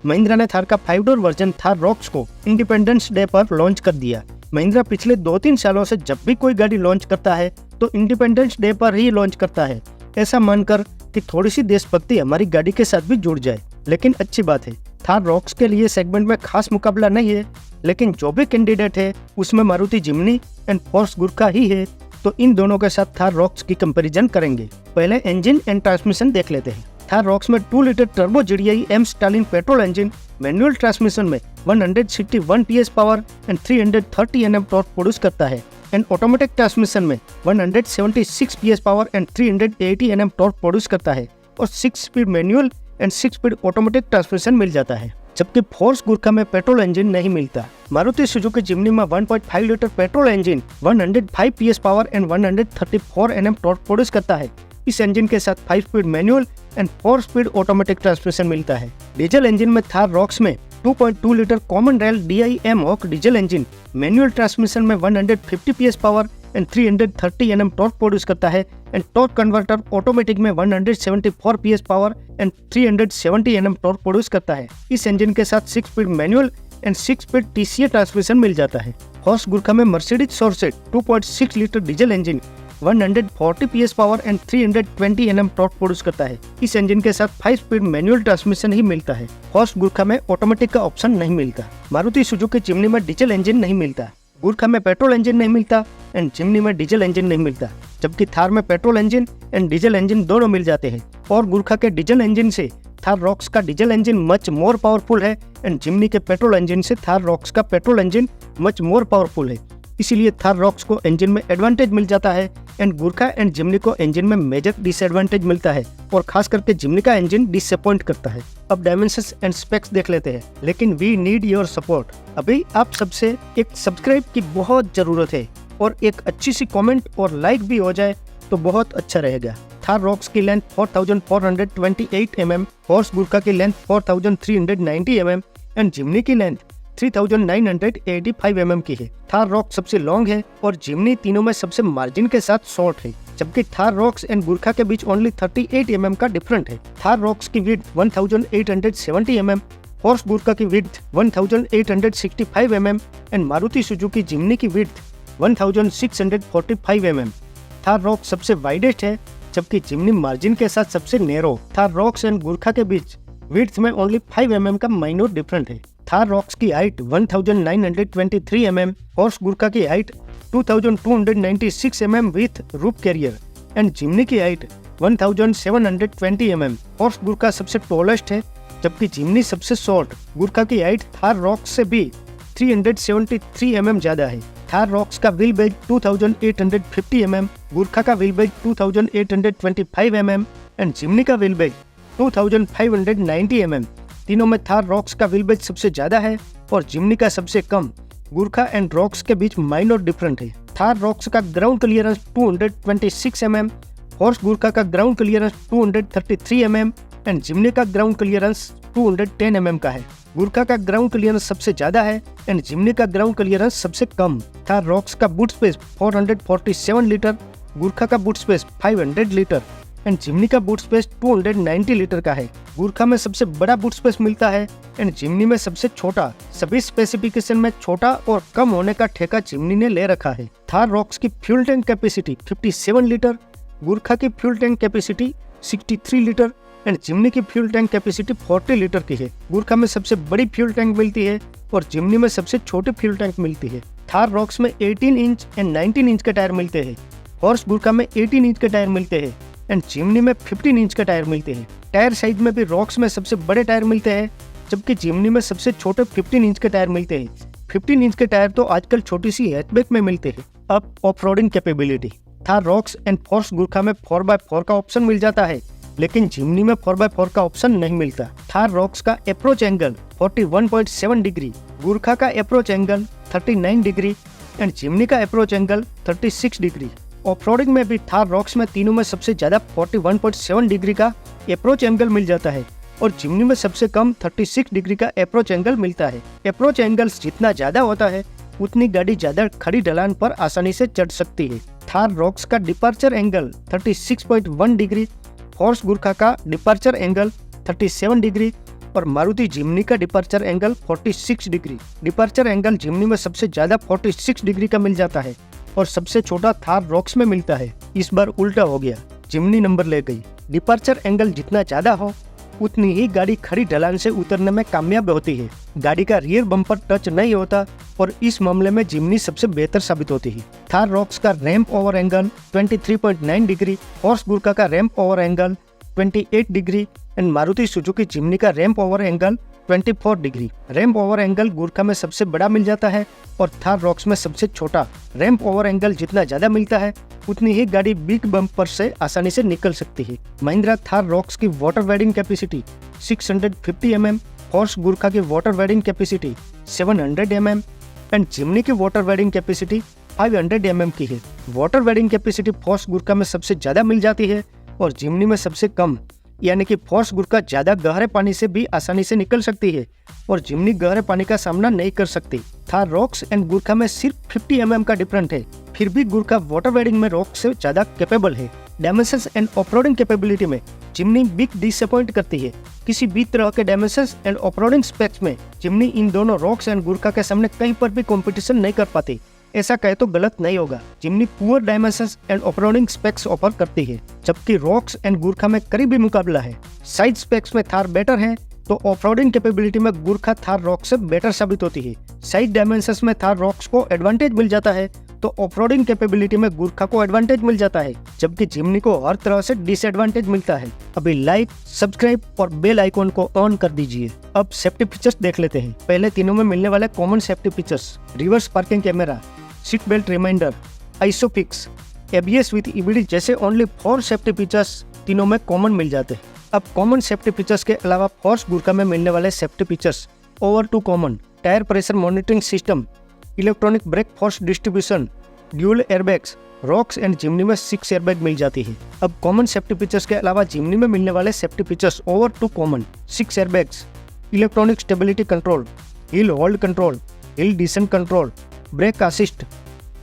महिंद्रा ने थार का 5 door version Thar rocks को इंडिपेंडेंस डे पर लॉन्च कर दिया। महिंद्रा पिछले 2-3 सालों से जब भी कोई गाड़ी लॉन्च करता है तो इंडिपेंडेंस डे पर ही लॉन्च करता है, ऐसा मानकर कि थोड़ी सी देशभक्ति हमारी गाड़ी के साथ भी जुड़ जाए। लेकिन अच्छी बात है, थार रॉक्स के लिए सेगमेंट में खास मुकाबला नहीं है, लेकिन जो भी कैंडिडेट है उसमें मारुति जिम्नी एंड फोर्स गुरखा ही है, तो इन दोनों के साथ थार रॉक्स की कंपैरिजन करेंगे। पहले इंजन एंड ट्रांसमिशन देख लेते हैं। थार रॉक्स में 2 litre turbo GDI M Stallion petrol engine manual transmission में 161 PS power and 330 Nm torque produce करता है, एंड ऑटोमेटिक ट्रांसमिशन में 176 PS power and 380 Nm torque produce करता है और 6 speed manual and 6 speed automatic transmission मिल जाता है। जबकि फोर्स गुरखा में पेट्रोल इंजन नहीं मिलता। मारुति सुजुकी जिम्नी में 1.5 litre petrol engine 105 PS power and 134 Nm torque produce करता है। इस इंजन के साथ 5 speed manual and 4 speed automatic transmission मिलता है। डीजल इंजन में थार रॉक्स में 2.2 litre common rail DI M Hawk diesel engine manual transmission में 150 PS power and 330 Nm torque produce करता है, एंड टॉर्क कन्वर्टर ऑटोमेटिक में 174 PS power and 370 Nm torque produce करता है। इस इंजन के साथ 6 speed manual and 6 speed TCA transmission मिल जाता है। फोर्स गुरखा में Mercedes sourced 2.6 litre diesel engine 140 PS power and 320 Nm torque produce करता है। इस इंजन के साथ 5 स्पीड मैनुअल ट्रांसमिशन ही मिलता है। फोर्स गुरखा में ऑटोमेटिक का ऑप्शन नहीं मिलता। मारुति सुजुकी जिम्नी में डीजल इंजन नहीं मिलता। गुरखा में पेट्रोल इंजन नहीं मिलता एंड जिम्नी में डीजल इंजन नहीं मिलता, जबकि थार में petrol engine and diesel engine दोनों मिल जाते हैं। और गुरखा के डीजल इंजन से थार रॉक्स का diesel engine much more powerful है, एंड जिम्नी के पेट्रोल इंजन से थार रॉक्स का petrol engine much more powerful है। इसीलिए थार रॉक्स को इंजन में एडवांटेज मिल जाता है, एंड गुरखा एंड जिम्नी को इंजन में मेजर डिसएडवांटेज मिलता है, और खास करके जिम्नी का इंजन डिसअपॉइंट करता है। अब डायमेंशंस एंड स्पेक्स देख लेते हैं, लेकिन वी नीड योर सपोर्ट। अभी आप सबसे एक सब्सक्राइब की बहुत जरूरत है, और एक अच्छी सी कमेंट और लाइक भी हो जाए तो बहुत अच्छा रहेगा। थार रॉक्स की लेंथ 4428 mm, फोर्स गुरखा की लेंथ 4390 mm एंड जिम्नी की लेंथ 3985 mm की है। थार रॉक्स सबसे लॉन्ग है और जिम्नी तीनों में सबसे मार्जिन के साथ शॉर्ट है, जबकि थार रॉक्स एंड गुरखा के बीच ओनली 38 mm का डिफरेंट है। थार रॉक्स की विड्थ 1870 mm, फोर्स गुरखा की width 1865 mm and Maruti Suzuki Jimny की विड्थ 1645 mm। थार रॉक्स सबसे वाइडेस्ट है, जबकि जिम्नी मार्जिन के साथ सबसे narrow. Thar rocks and Gurkha के बीच विड्थ में ओनली 5 mm का माइनर डिफरेंट है। थार रॉक्स की हाइट 1923 mm, फोर्स गुरखा की height 2296 mm with roof carrier and Jimny की हाइट 1720 mm। फोर्स गुरखा सबसे टॉलेस्ट है, जबकि जिम्नी सबसे शॉर्ट। गुरखा की हाइट थार रॉक्स से भी 373 mm ज्यादा है। थार रॉक्स का व्हील बेज 2850 mm, गुरखा का wheel base 2825 mm and Jimny का व्हील बेज 2590 mm। तीनों में थार रॉक्स का व्हील बेज सबसे ज्यादा है और जिम्नी का सबसे कम। गुरखा एंड रॉक्स के बीच माइनर डिफरेंट है। थार रॉक्स का ground clearance 226 mm, force Gurkha का ground clearance 233 mm and Jimny का ग्राउंड क्लियरेंस 210 mm का है। गुरखा का ग्राउंड क्लियरेंस सबसे ज्यादा है एंड जिम्नी का ग्राउंड क्लियरेंस सबसे कम। थार रॉक्स का बूट स्पेस 447 लीटर, गुरखा का boot space 500 litre and Jimny का बूट स्पेस 290 लीटर का है। गुरखा में सबसे बड़ा बूट स्पेस मिलता है एंड जिम्नी में सबसे छोटा। सभी स्पेसिफिकेशन में छोटा और कम होने का ठेका जिम्नी ने ले रखा है। थार रॉक्स की fuel tank capacity 57 litre, Gurkha की fuel tank capacity 63 litre and Jimny की फ्यूल टैंक कैपेसिटी 40 लीटर की है। गुरखा में सबसे बड़ी फ्यूल टैंक मिलती है और जिम्नी में सबसे छोटी फ्यूल टैंक मिलती है। थार रॉक्स में 18 इंच एंड 19 इंच के टायर मिलते हैं। फोर्स गुरखा में 18 इंच के टायर मिलते हैं एंड जिम्नी में 15 इंच के टायर मिलते हैं। टायर साइज में भी रॉक्स में सबसे बड़े टायर मिलते हैं, जबकि जिम्नी में सबसे छोटे 15 इंच के टायर मिलते हैं। 15 इंच के टायर तो आजकल छोटी सी हैचबैक में मिलते हैं। अब off roading capability, Thar rocks and Force Gurkha में 4x4 का ऑप्शन मिल जाता है, लेकिन जिम्नी में 4x4 का ऑप्शन नहीं मिलता। थार रॉक्स का अप्रोच एंगल 41.7 डिग्री, गुरखा का approach angle 39 degree and Jimny का अप्रोच एंगल 36 डिग्री। ऑफ-रोडिंग में भी थार रॉक्स में तीनों में सबसे ज्यादा 41.7 डिग्री का अप्रोच एंगल मिल जाता है और जिम्नी में सबसे कम 36 डिग्री का अप्रोच एंगल मिलता है। अप्रोच एंगल जितना ज्यादा होता है उतनी गाड़ी ज्यादा खड़ी ढलान पर आसानी से चढ़ सकती है। थार रॉक्स का departure angle 36.1 degree, force Gurkha का डिपार्चर एंगल 37 डिग्री और मारुति जिम्नी का departure angle 46 degree. Departure angle Jimny में सबसे ज्यादा 46 डिग्री का मिल जाता है और सबसे छोटा थार रॉक्स में मिलता है। इस बार उल्टा हो गया, जिम्नी नंबर ले गई। डिपार्चर एंगल जितना ज्यादा हो उतनी ही गाड़ी खड़ी ढलान से उतरने में कामयाब होती है। गाड़ी का रियर बम्पर टच नहीं होता और इस मामले में जिम्नी सबसे बेहतर साबित होती है। थार रॉक्स का ramp over angle 23.9 degree, Force Gurkha का ramp over angle 28 degree and Maruti Suzuki Jimny का ramp over angle 24 degree. Ramp over angle Gurkha में सबसे बड़ा मिल जाता है और थार रॉक्स में सबसे छोटा। रैंप ओवर एंगल जितना ज्यादा मिलता है उतनी ही गाड़ी बिग बम्पर से आसानी से निकल सकती है। महिंद्रा थार रॉक्स की water wading capacity 650 mm, Force Gurkha की water wading capacity 700 mm and Jimny की वाटर वेडिंग कैपेसिटी 500 mm की है। Water wading capacity Force Gurkha में सबसे ज्यादा मिल जाती है और जिम्नी में सबसे कम, यानी कि फोर्स गुरखा ज्यादा गहरे पानी से भी आसानी से निकल सकती है और जिम्नी गहरे पानी का सामना नहीं कर सकती। थार रॉक्स एंड गुरखा में सिर्फ 50 mm का डिफरेंट है, फिर भी गुरखा वाटर वेडिंग में रॉक्स से ज्यादा कैपेबल है। डायमेंशंस एंड ऑफरोडिंग कैपेबिलिटी में जिम्नी बिग डिसअपॉइंट करती है। किसी भी तरह के डायमेंशंस एंड ऑफरोडिंग स्पेक्स में जिम्नी इन दोनों रॉक्स एंड गुरखा के सामने कहीं पर भी कंपटीशन नहीं कर पाती। ऐसा कहे तो गलत नहीं होगा। Jimny poor dimensions and off-roading specs offer करती है, जबकि रॉक्स एंड गुरखा में करीबी मुकाबला है। साइड स्पेक्स में थार बेटर है तो ऑफरोडिंग कैपेबिलिटी में गुरखा थार रॉक्स से बेटर साबित होती है। साइड डायमेंशंस में थार रॉक्स को एडवांटेज मिल जाता है तो ऑफरोडिंग कैपेबिलिटी में गुरखा को एडवांटेज मिल जाता है, जबकि जिम्नी को हर तरह से डिसएडवांटेज मिलता है। अभी लाइक, सब्सक्राइब और बेल आइकॉन को ऑन कर दीजिए। अब सेफ्टी फीचर्स देख लेते हैं। पहले तीनों में मिलने वाले common safety features: reverse parking camera, seat belt reminder, ISOFIX, ABS with EBD जैसे ओनली 4 सेफ्टी फीचर्स तीनों में कॉमन मिल जाते हैं। अब कॉमन सेफ्टी फीचर्स के अलावा फोर्स गुरखा में मिलने वाले safety features: over to common, tyre pressure monitoring system, electronic brake force distribution, dual airbags. Roxx and Jimny में 6 एयरबैग मिल जाती है। अब कॉमन सेफ्टी फीचर्स के अलावा जिम्नी में मिलने वाले safety features: over to common, 6 airbags, electronic stability control, hill hold control, hill descent control, brake assist,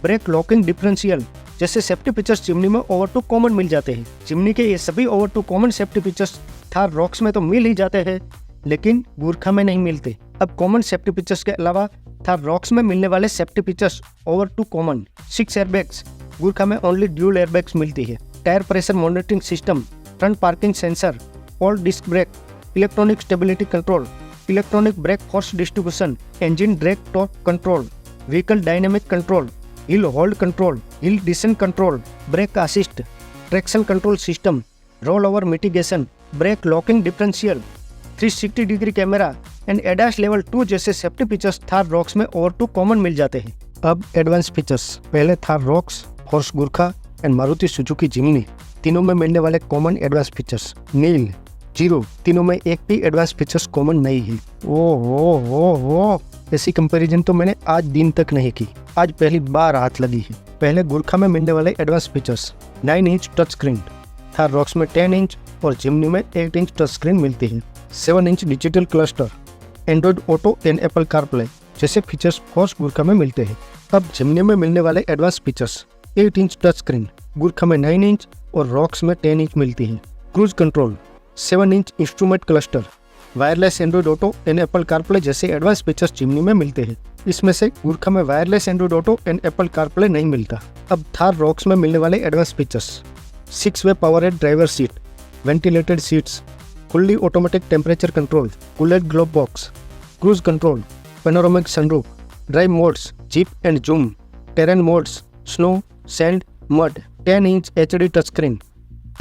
brake locking differential जैसे सेफ्टी फीचर्स जिम्नी में ओवर टू कॉमन मिल जाते हैं। जिम्नी के ये सभी over to common safety features Thar Roxx में तो मिल ही जाते हैं, लेकिन गुरखा में नहीं मिलते। अब कॉमन सेफ्टी फीचर्स के अलावा थार रॉक्स में मिलने वाले safety features: over to common, 6 airbags, Gurkha में ओनली ड्यूल एयरबैग्स मिलती है। Tyre pressure monitoring system, front parking sensor, all disc brake, electronic stability control, electronic brake force distribution, engine brake torque control, vehicle dynamic control, hill hold control, hill descent control, brake assist, traction control system, roll over mitigation, brake locking differential, 360 degree camera and ADAS level 2 जैसे safety features Thar Roxx में over to common मिल जाते हैं। अब advance features. पहले Thar rocks, horse Gurkha and Maruti Suzuki Jimny तीनों में मिलने वाले कॉमन एडवांस फीचर्स: नील, जीरो, तीनों में एक भी एडवांस फीचर्स कॉमन नहीं है। ओ ऐसी कंपैरिजन तो मैंने आज दिन तक नहीं की, आज पहली बार हाथ लगी है। पहले गुरखा में मिलने वाले advance features: 9 inch touch screen, Thar Roxx में 10 इंच और जिम्नी में 8 इंच टच स्क्रीन मिलती है। 7 inch digital cluster, Android Auto and Apple CarPlay जैसे फीचर्स फोर्स गुरखा में मिलते हैं। अब जिम्नी में मिलने वाले advance features: 8 inch touch screen, Gurkha में 9 इंच और रॉक्स में 10 इंच मिलती है। Cruise control, 7 inch instrument cluster, wireless Android Auto and Apple CarPlay जैसे एडवांस फीचर्स जिम्नी में मिलते हैं। इसमें से गुरखा में wireless Android Auto and Apple CarPlay नहीं मिलता। अब थार रॉक्स में मिलने वाले एडवांस फीचर्स: 6-वे powered driver seat, ventilated seats, fully automatic temperature control, cooled glove box, cruise control, panoramic sunroof, drive modes, zip and zoom, terrain modes, snow, sand, mud, 10 inch HD touch screen,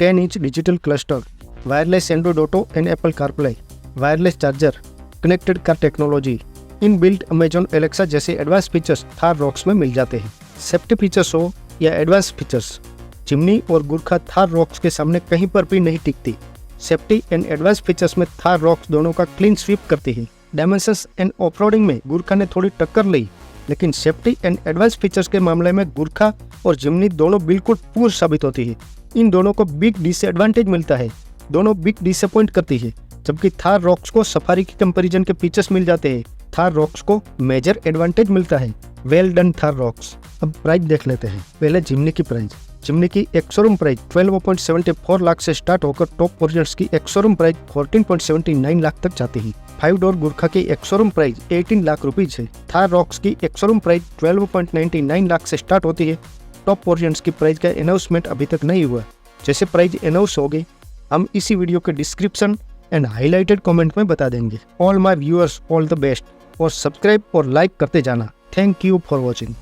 10 inch digital cluster, wireless Android Auto and Apple CarPlay, wireless charger, connected car technology, in built Amazon Alexa जैसे advance features Thar Roxx में मिल जाते हैं। Safety features हो या advance features, Jimny और Gurkha Thar rocks के सामने कहीं पर भी नहीं टिकती। सेफ्टी एंड एडवांस फीचर्स में थार रॉक्स दोनों का क्लीन स्वीप करती है। डायमेंशंस एंड ऑफरोडिंग में गुरखा ने थोड़ी टक्कर ली, लेकिन सेफ्टी एंड एडवांस फीचर्स के मामले में गुरखा और जिम्नी दोनों बिल्कुल पूर्ण साबित होती है। इन दोनों को बिग डिसएडवांटेज मिलता है, दोनों बिग डिसअपॉइंट करती है, जबकि थार रॉक्स को सफारी की कंपैरिजन के फीचर्स मिल जाते हैं। थार रॉक्स को मेजर एडवांटेज मिलता है। Well done Thar rocks. अब प्राइस देख लेते हैं। पहले जिम्नी की प्राइस। चिमनी की एक शोरूम प्राइस 12.74 लाख से स्टार्ट होकर टॉप वर्जन्स की एक शोरूम प्राइस 14.79 लाख तक जाती है। 5 डोर गुरखा की एक शोरूम प्राइस 18 लाख रुपीज है। थार रॉक्स की एक शोरूम प्राइस 12.99 लाख से स्टार्ट होती है। टॉप वर्जन्स की प्राइस का अनाउंसमेंट अभी तक नहीं हुआ। जैसे प्राइस अनाउंस हो गई हम इसी वीडियो के डिस्क्रिप्शन एंड हाईलाइटेड कमेंट में बता देंगे। All my viewers all the best और सब्सक्राइब और लाइक करते जाना। Thank you for watching.